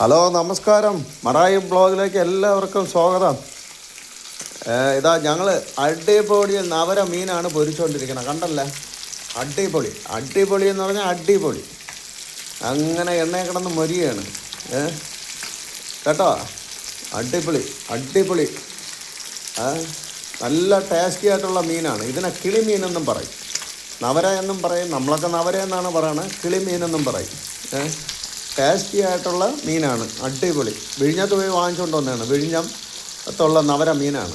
Hello നമസ്കാരം. മറായി ബ്ലോഗിലേക്ക് എല്ലാവർക്കും സ്വാഗതം. ഇതാ ഞങ്ങൾ അടിപൊളി നവര മീനാണ് പൊരിച്ചുകൊണ്ടിരിക്കുന്നത്. കണ്ടല്ലേ, അടിപൊളി അടിപൊളി എന്ന് പറഞ്ഞാൽ അടിപൊളി. അങ്ങനെ എണ്ണയിൽ കിടന്ന് മൊരിയാണ് കേട്ടോ. അടിപൊളി അടിപൊളി. നല്ല ടേസ്റ്റി ആയിട്ടുള്ള മീനാണ്. ഇതിനെ കിളിമീനെന്നും പറയും, നവര എന്നും പറയും. നമ്മളൊക്കെ നവര എന്നാണ് പറയുന്നത്, കിളിമീനെന്നും പറയും. ടേസ്റ്റി ആയിട്ടുള്ള മീനാണ്, അടിപൊളി. വിഴിഞ്ഞത്ത് പോയി വാങ്ങിച്ചുകൊണ്ട് വന്നതാണ്. വിഴിഞ്ഞത്തുള്ള നവര മീനാണ്.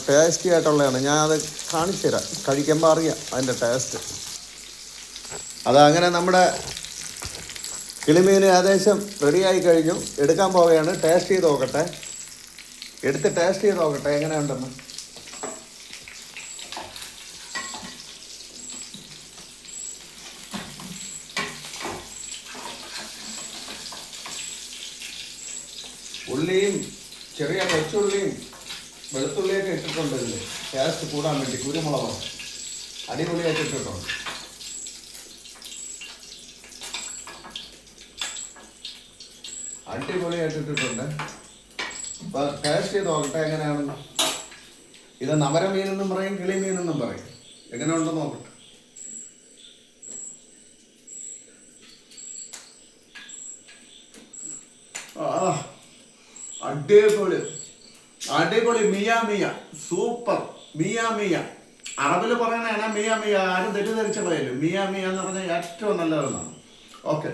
ടേസ്റ്റി ആയിട്ടുള്ളതാണ്. ഞാനത് കാണിച്ചു തരാം, കഴിക്കുമ്പോൾ അറിയാം അതിൻ്റെ ടേസ്റ്റ്. അതങ്ങനെ നമ്മുടെ കിളിമീൻ ഏകദേശം റെഡിയായി കഴിഞ്ഞു. എടുക്കാൻ പോവുകയാണ്. ടേസ്റ്റ് ചെയ്ത് നോക്കട്ടെ, എടുത്ത് ടേസ്റ്റ് ചെയ്ത് നോക്കട്ടെ എങ്ങനെയുണ്ടെന്ന്. ഉള്ളിയും ചെറിയ കൊച്ചുള്ളിയും വെളുത്തുള്ളിയൊക്കെ ഇട്ടിട്ടുണ്ട്. ഇതിൽ ടേസ്റ്റ് കൂടാൻ വേണ്ടി കുരുമുളക് അടിപൊളിയായിട്ട് ഇട്ടിട്ടുണ്ട്. അടിപൊളിയായിട്ട് ഇട്ടിട്ടുണ്ട്. അപ്പോൾ ടേസ്റ്റ് ചെയ്ത് നോക്കട്ടെ എങ്ങനെയാണെന്ന്. ഇത് നവര മീനെന്നും പറയും, കിളിമീനെന്നും പറയും. എങ്ങനെ ഉണ്ടെന്ന് നോക്കട്ടെ. അടിപൊളി അടിപൊളി. മിയ മിയ, സൂപ്പർ. മിയ മിയ അറബിൽ പറയണതാണ്. മിയ മിയ, ആരും തെറ്റിദ്ധരിച്ചുള്ളതില്ല. മിയ മിയ എന്ന് പറഞ്ഞാൽ ഏറ്റവും നല്ലതെന്നാണ്. ഓക്കെ.